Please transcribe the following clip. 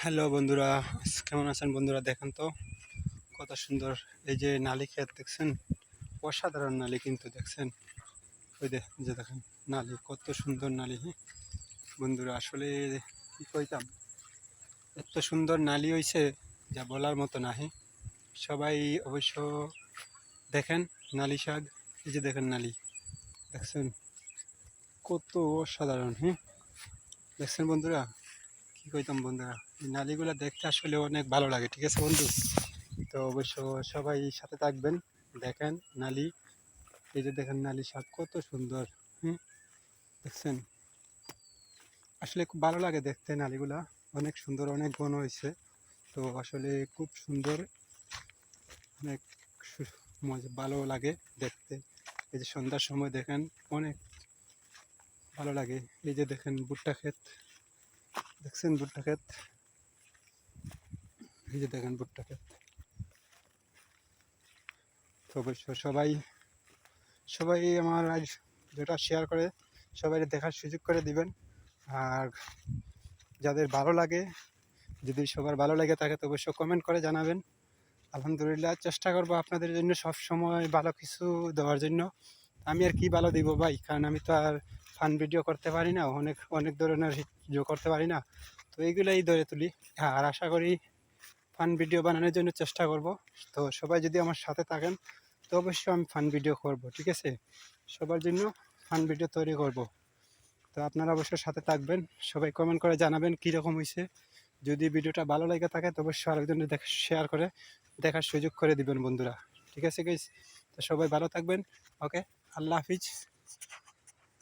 Hello বন্ধুরা, কেমন আছেন বন্ধুরা? দেখেন তো কত সুন্দর এই যে নালি ক্ষেত দেখছেন, অসাধারণ নালি কিন্তু দেখছেন। ওই যে দেখেন নালি, কত সুন্দর নালি। হ্যাঁ বন্ধুরা, আসলে কি কইতাম, এত সুন্দর নালি হইছে যা বলার মতো না। হ্যাঁ, সবাই অবশ্য দেখেন নালি শাক। এই যে দেখেন নালি দেখছেন, কত অসাধারণ। হ্যাঁ দেখছেন বন্ধুরা, কি কইতাম বন্ধুরা, এই নালিগুলা দেখতে আসলে অনেক ভালো লাগে। ঠিক আছে বন্ধু, তো অবশ্য সবাই সাথে থাকবেন। দেখেন নালি, এই যে দেখেন নালি শাক কত সুন্দর। হুম, দেখছেন, আসলে খুব ভালো লাগে দেখতে নালিগুলা, অনেক সুন্দর, অনেক ঘন হয়েছে। তো আসলে খুব সুন্দর, অনেক মজা, ভালো লাগে দেখতে। এই যে সন্ধ্যার সময় দেখেন, অনেক ভালো লাগে। এই যে দেখেন ভুট্টা ক্ষেত দেখছেন, ভুট্টা ক্ষেত, এই যে দেখেন ভুট্টা ক্ষেত। তো অবশ্য সবাই সবাই আমার আজ যেটা শেয়ার করে সবাই দেখার সুযোগ করে দিবেন। আর যাদের ভালো লাগে, যদি সবার ভালো লাগে থাকে তো অবশ্যই কমেন্ট করে জানাবেন। আলহামদুলিল্লাহ, চেষ্টা করবো আপনাদের জন্য সব সময় ভালো কিছু দেওয়ার জন্য। আমি আর কি ভালো দিব ভাই, কারণ আমি তো আর ফান ভিডিও করতে পারি না, অনেক অনেক ধরনের ভিডিও করতে পারি না। তো এইগুলাই ধরে তুলি। আর আশা করি ফান ভিডিও বানানোর জন্য চেষ্টা করব। তো সবাই যদি আমার সাথে থাকেন তো অবশ্যই আমি ফান ভিডিও করব। ঠিক আছে, সবার জন্য ফান ভিডিও তৈরি করব। তো আপনারা অবশ্যই সাথে থাকবেন, সবাই কমেন্ট করে জানাবেন কীরকম হয়েছে। যদি ভিডিওটা ভালো লেগে থাকে তো অবশ্যই আরেকজনের শেয়ার করে দেখার সুযোগ করে দিবেন বন্ধুরা। ঠিক আছে গাইস, তো সবাই ভালো থাকবেন। ওকে, আল্লাহ হাফিজ।